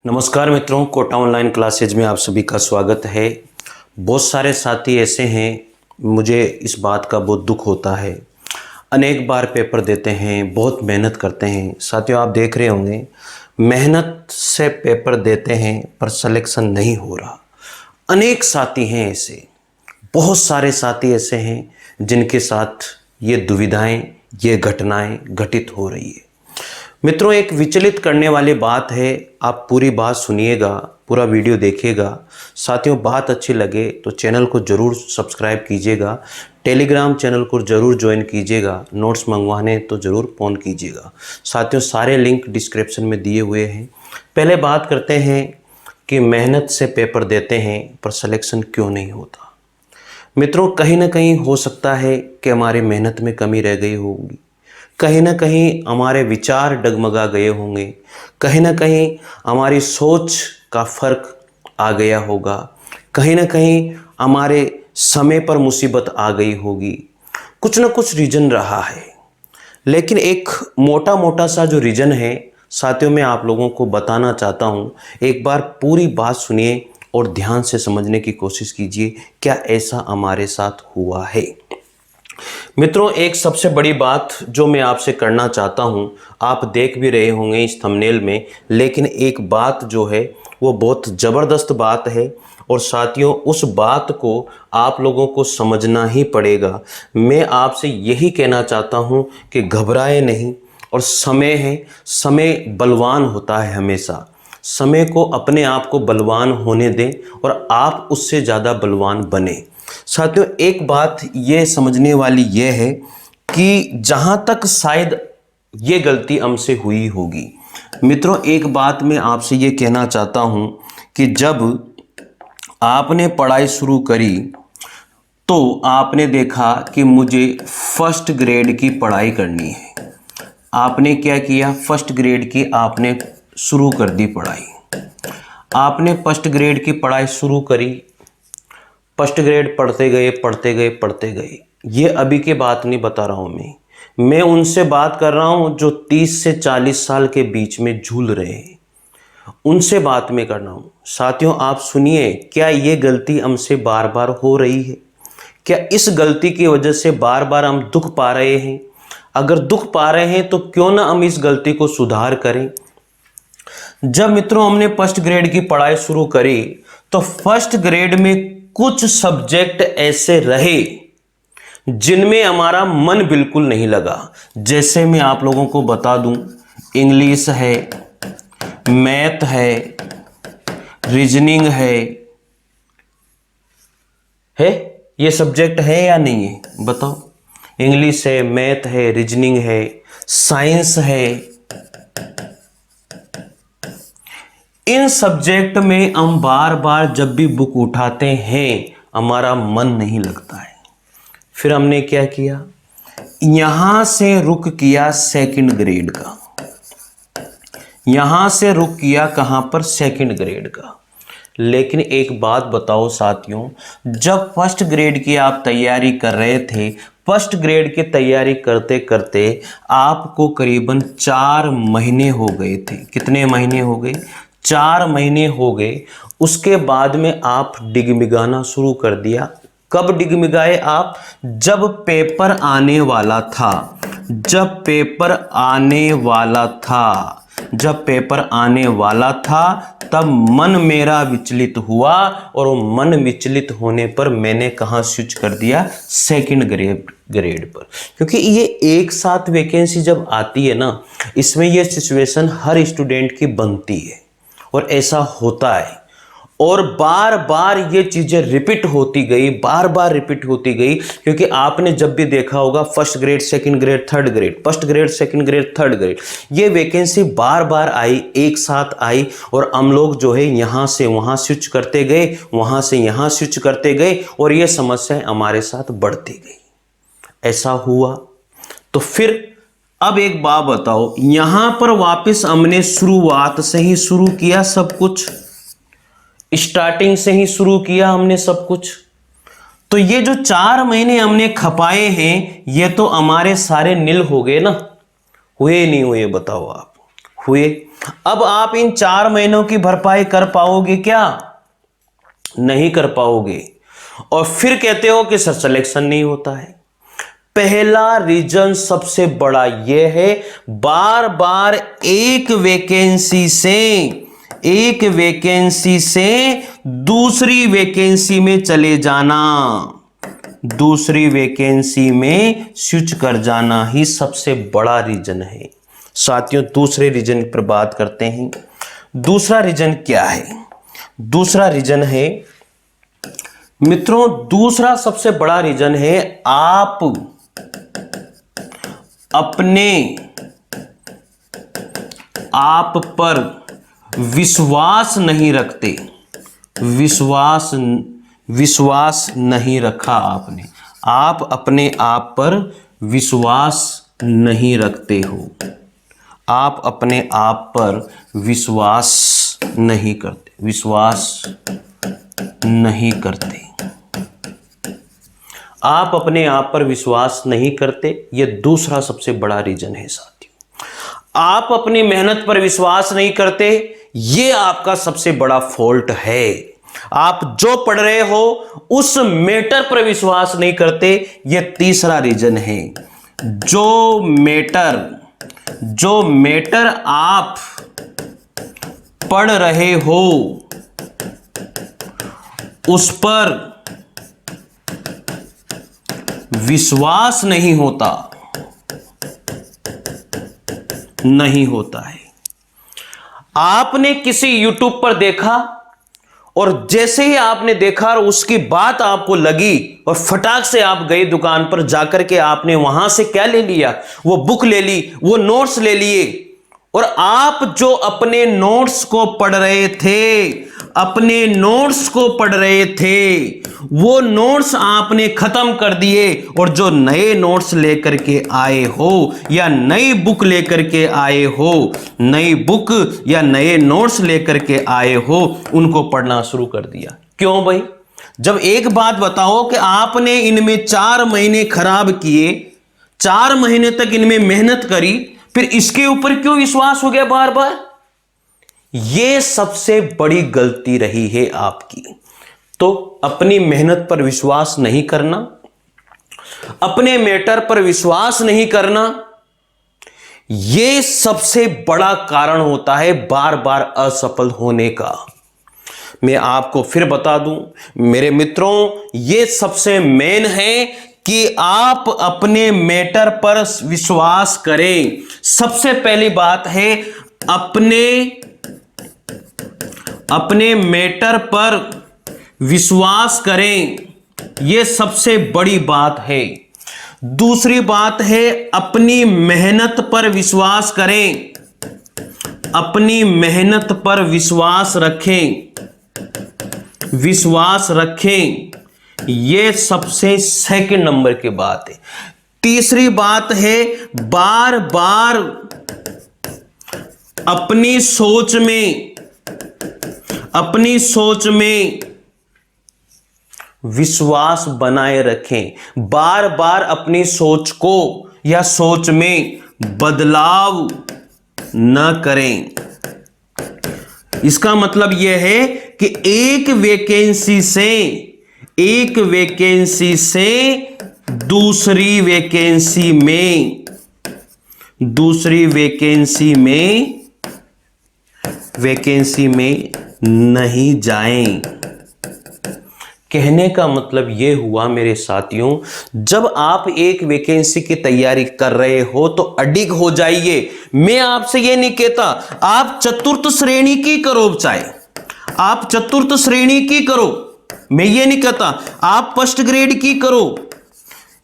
नमस्कार मित्रों, Kota online classes में आप सभी का स्वागत है। बहुत सारे साथी ऐसे हैं, मुझे इस बात का बहुत दुख होता है। अनेक बार पेपर देते हैं, बहुत मेहनत करते हैं। साथियों, आप देख रहे होंगे मेहनत से पेपर देते हैं पर सिलेक्शन नहीं हो रहा। अनेक साथी हैं ऐसे, बहुत सारे साथी ऐसे हैं जिनके साथ ये दुविधाएं, ये घटनाएं घटित हो रही है। मित्रों, एक विचलित करने वाली बात है, आप पूरी बात सुनिएगा, पूरा वीडियो देखिएगा। साथियों, बात अच्छी लगे तो चैनल को ज़रूर सब्सक्राइब कीजिएगा, टेलीग्राम चैनल को ज़रूर ज्वाइन कीजिएगा, नोट्स मंगवाने तो ज़रूर फ़ोन कीजिएगा। साथियों, सारे लिंक डिस्क्रिप्शन में दिए हुए हैं। पहले बात करते हैं कि मेहनत से पेपर देते हैं पर सिलेक्शन क्यों नहीं होता। मित्रों, कहीं ना कहीं हो सकता है कि हमारी मेहनत में कमी रह गई होगी, कहीं ना कहीं हमारे विचार डगमगा गए होंगे, कहीं ना कहीं हमारी सोच का फर्क आ गया होगा, कहीं ना कहीं हमारे समय पर मुसीबत आ गई होगी। कुछ ना कुछ रीज़न रहा है, लेकिन एक मोटा मोटा सा जो रीज़न है साथियों, मैं आप लोगों को बताना चाहता हूँ। एक बार पूरी बात सुनिए और ध्यान से समझने की कोशिश कीजिए, क्या ऐसा हमारे साथ हुआ है। मित्रों, एक सबसे बड़ी बात जो मैं आपसे करना चाहता हूं, आप देख भी रहे होंगे इस थंबनेल में, लेकिन एक बात जो है वो बहुत ज़बरदस्त बात है और साथियों, उस बात को आप लोगों को समझना ही पड़ेगा। मैं आपसे यही कहना चाहता हूं कि घबराए नहीं, और समय है, समय बलवान होता है हमेशा। समय को, अपने आप को बलवान होने दें और आप उससे ज़्यादा बलवान बने। साथियों, एक बात ये समझने वाली ये है कि जहाँ तक शायद ये गलती हमसे हुई होगी। मित्रों, एक बात मैं आपसे ये कहना चाहता हूँ कि जब आपने पढ़ाई शुरू करी तो आपने देखा कि मुझे फर्स्ट ग्रेड की पढ़ाई करनी है। आपने क्या किया? फर्स्ट ग्रेड की आपने शुरू कर दी पढ़ाई। आपने फर्स्ट ग्रेड की पढ़ाई शुरू करी, फर्स्ट ग्रेड पढ़ते गए पढ़ते गए पढ़ते गए। ये अभी की बात नहीं बता रहा हूँ, मैं उनसे बात कर रहा हूँ जो 30 से 40 साल के बीच में झूल रहे हैं, उनसे बात मैं कर रहा हूँ। साथियों, आप सुनिए, क्या ये गलती हमसे बार बार हो रही है? क्या इस गलती की वजह से बार बार हम दुख पा रहे हैं? अगर दुख पा रहे हैं तो क्यों ना हम इस गलती को सुधार करें। जब मित्रों हमने फर्स्ट ग्रेड की पढ़ाई शुरू करी तो फर्स्ट ग्रेड में कुछ सब्जेक्ट ऐसे रहे जिनमें हमारा मन बिल्कुल नहीं लगा। जैसे मैं आप लोगों को बता दूं, इंग्लिश है, मैथ है, रीजनिंग है ये सब्जेक्ट है या नहीं है? बताओ। इंग्लिश है, मैथ है, रीजनिंग है, साइंस है। इन सब्जेक्ट में हम बार बार जब भी बुक उठाते हैं हमारा मन नहीं लगता है। फिर हमने क्या किया? यहां से रुक किया सेकंड ग्रेड का। यहां से रुक किया कहां पर? सेकंड ग्रेड का। लेकिन एक बात बताओ साथियों, जब फर्स्ट ग्रेड की आप तैयारी कर रहे थे, फर्स्ट ग्रेड की तैयारी करते करते आपको करीबन 4 महीने हो गए थे। कितने महीने हो गए? 4 महीने हो गए। उसके बाद में आप डिगमिगाना शुरू कर दिया। कब डिगमिगाए आप? जब पेपर आने वाला था। जब पेपर आने वाला था, जब पेपर आने वाला था तब मन मेरा विचलित हुआ, और वो मन विचलित होने पर मैंने कहाँ स्विच कर दिया? सेकंड ग्रेड पर। क्योंकि ये एक साथ वैकेंसी जब आती है ना, इसमें ये सिचुएशन हर स्टूडेंट की बनती है और ऐसा होता है। और बार बार ये चीज़ें रिपीट होती गई, बार बार रिपीट होती गई। क्योंकि आपने जब भी देखा होगा first grade, second grade, third grade, first grade, second grade, third grade, ये वैकेंसी बार बार आई, एक साथ आई, और हम लोग जो है यहाँ से वहाँ स्विच करते गए, वहाँ से यहाँ स्विच करते गए, और ये समस्याएं हमारे साथ बढ़ती गई। ऐसा हुआ तो फिर अब एक बात बताओ, यहां पर वापस हमने शुरुआत से ही शुरू किया, सब कुछ स्टार्टिंग से ही शुरू किया हमने सब कुछ। तो ये जो 4 महीने हमने खपाए हैं, ये तो हमारे सारे नील हो गए ना? हुए नहीं हुए? बताओ आप, हुए। अब आप इन 4 महीनों की भरपाई कर पाओगे क्या? नहीं कर पाओगे। और फिर कहते हो कि सर सिलेक्शन नहीं होता है। पहला रीजन सबसे बड़ा यह है, बार बार एक वैकेंसी से दूसरी वैकेंसी में चले जाना, दूसरी वैकेंसी में स्विच कर जाना ही सबसे बड़ा रीजन है। साथियों, दूसरे रीजन पर बात करते हैं। दूसरा रीजन क्या है? दूसरा रीजन है मित्रों, दूसरा सबसे बड़ा रीजन है, आप अपने आप पर विश्वास नहीं रखते। विश्वास नहीं रखा आपने, आप अपने आप पर विश्वास नहीं रखते हो, आप अपने आप पर विश्वास नहीं करते, आप अपने आप पर विश्वास नहीं करते। यह दूसरा सबसे बड़ा रीजन है साथियों। आप अपनी मेहनत पर विश्वास नहीं करते, यह आपका सबसे बड़ा फॉल्ट है। आप जो पढ़ रहे हो उस मैटर पर विश्वास नहीं करते, यह तीसरा रीजन है। जो मैटर आप पढ़ रहे हो उस पर विश्वास नहीं होता है। आपने किसी YouTube पर देखा और जैसे ही आपने देखा और उसकी बात आपको लगी और फटाक से आप गए दुकान पर जाकर के आपने वहां से क्या ले लिया? वो बुक ले ली, वो नोट्स ले लिए, और आप जो अपने नोट्स को पढ़ रहे थे वो नोट्स आपने खत्म कर दिए, और जो नए नोट्स लेकर के आए हो या नई बुक लेकर के आए हो, नई बुक या नए नोट्स लेकर के आए हो, उनको पढ़ना शुरू कर दिया। क्यों भाई? जब एक बात बताओ कि आपने इनमें 4 महीने खराब किए, 4 महीने तक इनमें मेहनत करी, फिर इसके ऊपर क्यों विश्वास हो गया बार बार? यह सबसे बड़ी गलती रही है आपकी। तो अपनी मेहनत पर विश्वास नहीं करना, अपने मैटर पर विश्वास नहीं करना, यह सबसे बड़ा कारण होता है बार बार असफल होने का। मैं आपको फिर बता दूं मेरे मित्रों, यह सबसे मेन है कि आप अपने मैटर पर विश्वास करें। सबसे पहली बात है अपने मैटर पर विश्वास करें, यह सबसे बड़ी बात है। दूसरी बात है अपनी मेहनत पर विश्वास करें, अपनी मेहनत पर विश्वास रखें, यह सबसे सेकंड नंबर की बात है। तीसरी बात है बार बार अपनी सोच में विश्वास बनाए रखें, बार बार अपनी सोच को या सोच में बदलाव न करें। इसका मतलब यह है कि एक वैकेंसी से दूसरी वैकेंसी में नहीं जाएं। कहने का मतलब यह हुआ मेरे साथियों, जब आप एक वैकेंसी की तैयारी कर रहे हो तो अडिग हो जाइए। मैं आपसे यह नहीं कहता आप चतुर्थ श्रेणी की करो, चाहे आप चतुर्थ श्रेणी की करो, मैं ये नहीं कहता आप फर्स्ट ग्रेड की करो,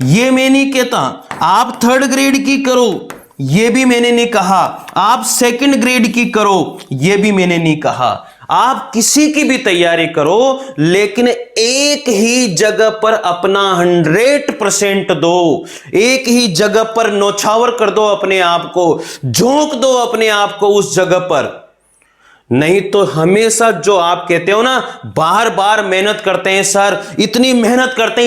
ये मैं नहीं कहता आप थर्ड ग्रेड की करो, ये भी मैंने नहीं कहा आप सेकंड ग्रेड की करो, ये भी मैंने नहीं कहा। आप किसी की भी तैयारी करो, लेकिन एक ही जगह पर अपना 100% दो, एक ही जगह पर नौछावर कर दो अपने आप को, झोंक दो अपने आप को उस जगह पर। नहीं तो हमेशा जो आप कहते हो ना, बार बार मेहनत करते हैं सर, इतनी मेहनत करते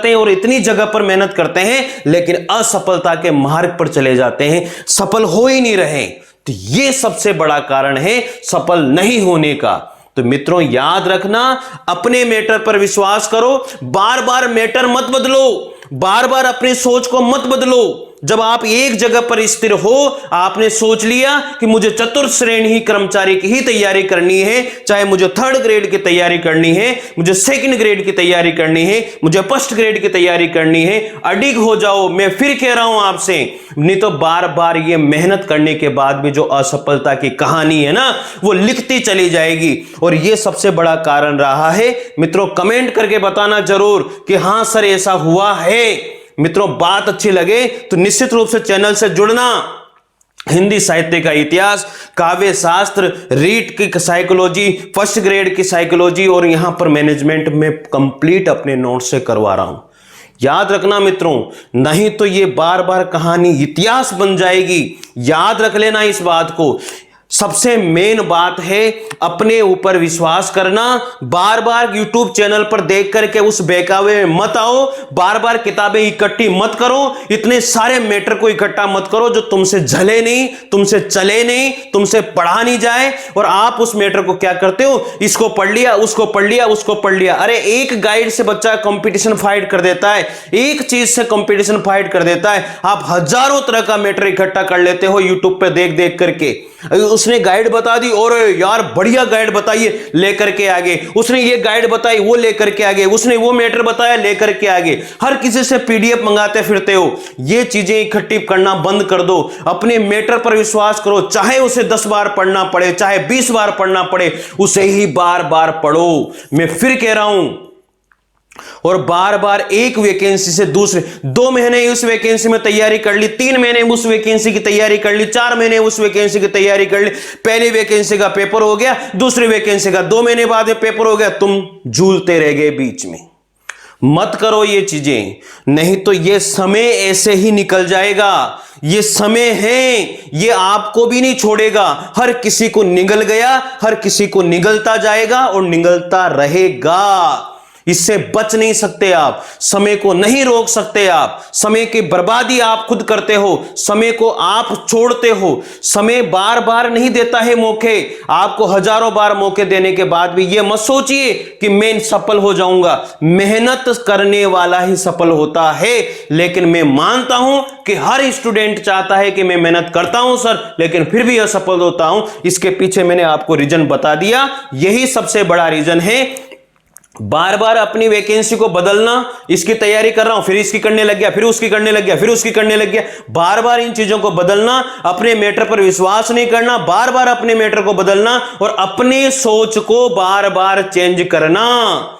हैं और इतनी जगह पर मेहनत करते हैं, लेकिन असफलता के मार्ग पर चले जाते हैं, सफल हो ही नहीं रहे। तो ये सबसे बड़ा कारण है सफल नहीं होने का। तो मित्रों याद रखना, अपने मैटर पर विश्वास करो, बार बार मैटर मत बदलो, बार बार अपनी सोच को मत बदलो। जब आप एक जगह पर स्थिर हो, आपने सोच लिया कि मुझे चतुर्थ श्रेणी कर्मचारी की ही तैयारी करनी है, चाहे मुझे 3rd ग्रेड की तैयारी करनी है, मुझे 2nd ग्रेड की तैयारी करनी है, मुझे 1st ग्रेड की तैयारी करनी है, अडिग हो जाओ। मैं फिर कह रहा हूं आपसे, नहीं तो बार बार ये मेहनत करने के बाद भी जो असफलता की कहानी है ना, वो लिखती चली जाएगी। और ये सबसे बड़ा कारण रहा है। मित्रों कमेंट करके बताना जरूर कि हां सर ऐसा हुआ है। मित्रों बात अच्छी लगे तो निश्चित रूप से चैनल से जुड़ना। हिंदी साहित्य का इतिहास, काव्य शास्त्र, रीट की साइकोलॉजी, 1st ग्रेड की साइकोलॉजी और यहां पर मैनेजमेंट में कंप्लीट अपने नोट से करवा रहा हूं। याद रखना मित्रों, नहीं तो ये बार बार कहानी इतिहास बन जाएगी। याद रख लेना इस बात को। सबसे मेन बात है अपने ऊपर विश्वास करना। बार बार YouTube चैनल पर देख करके उस बहकावे में मत आओ, बार बार किताबें इकट्ठी मत करो, इतने सारे मैटर को इकट्ठा मत करो जो तुमसे झले नहीं, तुमसे चले नहीं, तुमसे पढ़ा नहीं जाए। और आप उस मैटर को क्या करते हो, इसको पढ़ लिया, उसको पढ़ लिया, उसको पढ़ लिया। अरे एक गाइड से बच्चा कंपटीशन फाइट कर देता है, एक चीज से कंपटीशन फाइट कर देता है। आप हजारों तरह का मैटर इकट्ठा कर लेते हो YouTube पे देख देख करके। उसने गाइड बता दी, और यार बढ़िया गाइड बताइए, लेकर के आगे। उसने ये गाइड बताई, वो लेकर के आगे। उसने वो मैटर बताया, लेकर के आगे। हर किसी से PDF मंगाते फिरते हो। ये चीजें इकट्ठी करना बंद कर दो। अपने मैटर पर विश्वास करो, चाहे उसे 10 बार पढ़ना पड़े, चाहे 20 बार पढ़ना पड़े, उसे ही बार बार पढ़ो। मैं फिर कह रहा हूं, और बार बार एक वैकेंसी से दूसरे, 2 महीने उस वैकेंसी में तैयारी कर ली, 3 महीने उस वैकेंसी की तैयारी कर ली, 4 महीने उस वैकेंसी की तैयारी कर ली। पहली वैकेंसी का पेपर हो गया, दूसरी वैकेंसी का 2 महीने बाद में पेपर हो गया, तुम झूलते रह गए बीच में। मत करो ये चीजें, नहीं तो ये समय ऐसे ही निकल जाएगा। ये समय है, ये आपको भी नहीं छोड़ेगा। हर किसी को निगल गया, हर किसी को निगलता जाएगा और निगलता रहेगा। इससे बच नहीं सकते आप, समय को नहीं रोक सकते आप। समय की बर्बादी आप खुद करते हो, समय को आप छोड़ते हो। समय बार बार नहीं देता है मौके, आपको हजारों बार मौके देने के बाद भी ये मत सोचिए कि मैं सफल हो जाऊंगा। मेहनत करने वाला ही सफल होता है। लेकिन मैं मानता हूं कि हर स्टूडेंट चाहता है कि मैं मेहनत करता हूं सर, लेकिन फिर भी असफल होता हूं। इसके पीछे मैंने आपको रीजन बता दिया। यही सबसे बड़ा रीजन है। बार बार अपनी वैकेंसी को बदलना, इसकी तैयारी कर रहा हूं, फिर इसकी करने लग गया, फिर उसकी करने लग गया, फिर उसकी करने लग गया। बार बार इन चीजों को बदलना, अपने मैटर पर विश्वास नहीं करना, बार बार अपने मैटर को बदलना और अपने सोच को बार बार चेंज करना।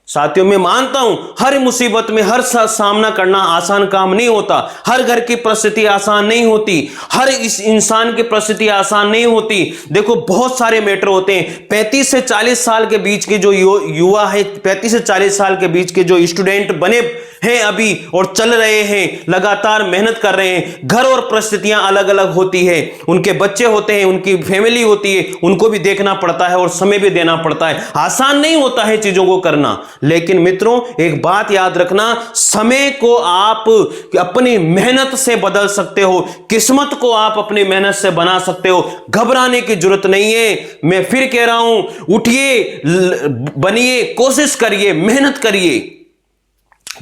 साथियों मैं मानता हूं हर मुसीबत में हर सामना करना आसान काम नहीं होता। हर घर की परिस्थिति आसान नहीं होती, हर इस इंसान की परिस्थिति आसान नहीं होती। देखो बहुत सारे मैटर होते हैं। 35 से 40 साल के बीच के जो युवा है, 35 से 40 साल के बीच के जो स्टूडेंट बने हैं अभी और चल रहे हैं, लगातार मेहनत कर रहे हैं। घर और परिस्थितियां अलग अलग होती है, उनके बच्चे होते हैं, उनकी फैमिली होती है, उनको भी देखना पड़ता है और समय भी देना पड़ता है। आसान नहीं होता है चीजों को करना। लेकिन मित्रों एक बात याद रखना, समय को आप अपनी मेहनत से बदल सकते हो, किस्मत को आप अपनी मेहनत से बना सकते हो। घबराने की जरूरत नहीं है। मैं फिर कह रहा हूं, उठिए, बनिए, कोशिश करिए, मेहनत करिए।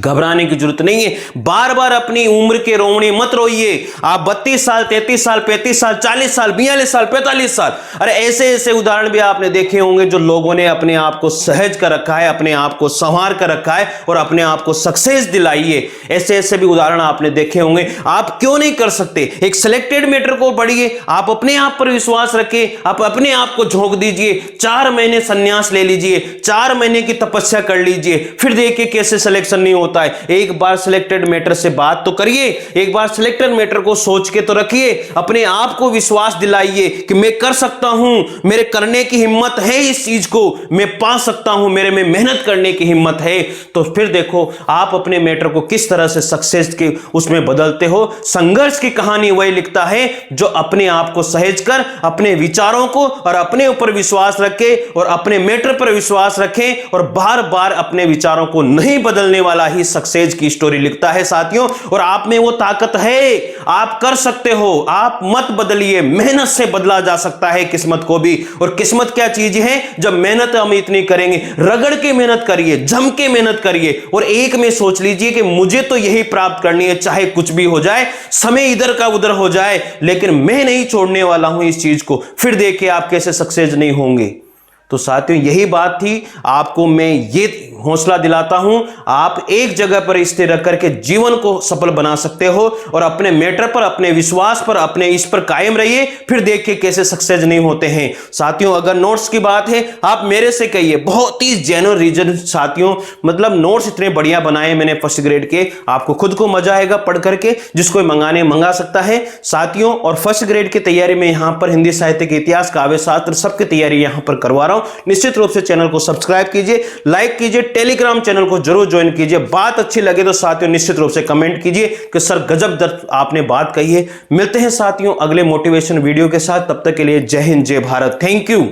घबराने की जरूरत नहीं है। बार बार अपनी उम्र के रोने मत रोइए। आप 32 साल, 33 साल, 35 साल, 40 साल, 42 साल, 45 साल, अरे ऐसे ऐसे उदाहरण भी आपने देखे होंगे जो लोगों ने अपने आप को सहज कर रखा है, अपने आप को संवार कर रखा है और अपने आप को सक्सेस दिलाई है। ऐसे ऐसे भी उदाहरण आपने देखे होंगे। आप क्यों नहीं कर सकते? एक सिलेक्टेड मैटर को पढ़िए, आप अपने आप पर विश्वास रखिए, आप अपने आप को झोंक दीजिए। 4 महीने संन्यास ले लीजिए, 4 महीने की तपस्या कर लीजिए, फिर देखिए कैसे सिलेक्शन नहीं होता है। एक बार सिलेक्टेड मैटर से बात तो करिए, एक बार सिलेक्टेड मैटर को सोच के तो रखिए, अपने आप को विश्वास दिलाइए कि मैं कर सकता हूं, मेरे करने की हिम्मत है, इस चीज को मैं पा सकता हूं, मेरे में मेहनत करने की हिम्मत है। तो फिर देखो आप अपने मैटर को किस तरह से सक्सेस के उसमें बदलते हो। संघर्ष की कहानी वही लिखता है जो अपने आप को सहेज कर, अपने विचारों को और अपने ऊपर विश्वास रखे और अपने मैटर पर विश्वास रखें और बार बार अपने विचारों को नहीं बदलने वाला ही सक्सेस की स्टोरी लिखता है साथियों। और आप में वो ताकत है, आप कर सकते हो। आप मत बदलिए, मेहनत से बदला जा सकता है किस्मत को भी। और किस्मत क्या चीज है? जब मेहनत हम इतनी करेंगे, रगड़ के मेहनत करिए, जम के मेहनत करिए और एक में सोच लीजिए कि मुझे तो यही प्राप्त करनी है, चाहे कुछ भी हो जाए, समय इधर का उधर हो जाए, लेकिन मैं नहीं छोड़ने वाला हूं इस चीज को। फिर देखिए आप कैसे सक्सेस नहीं होंगे। तो साथियों यही बात थी, आपको मैं ये हौसला दिलाता हूं, आप एक जगह पर स्थिर रख करके जीवन को सफल बना सकते हो और अपने मैटर पर, अपने विश्वास पर, अपने इस पर कायम रहिए। फिर देखिए कैसे सक्सेस नहीं होते हैं। साथियों अगर नोट्स की बात है, आप मेरे से कहिए, बहुत ही जेन्युइन रीजन साथियों, मतलब नोट्स इतने बढ़िया बनाए मैंने फर्स्ट ग्रेड के, आपको खुद को मजा आएगा पढ़ करके। जिसको मंगाने मंगा सकता है साथियों। और फर्स्ट ग्रेड की तैयारी में यहां पर हिंदी साहित्य के इतिहास, काव्य शास्त्र सबकी तैयारी यहां पर करवा रहा हूं। निश्चित रूप से चैनल को सब्सक्राइब कीजिए, लाइक कीजिए, टेलीग्राम चैनल को जरूर ज्वाइन कीजिए। बात अच्छी लगे तो साथियों निश्चित रूप से कमेंट कीजिए कि सर गजब दर्द आपने बात कही है। मिलते हैं साथियों अगले मोटिवेशन वीडियो के साथ, तब तक के लिए जय हिंद जय भारत। Thank you.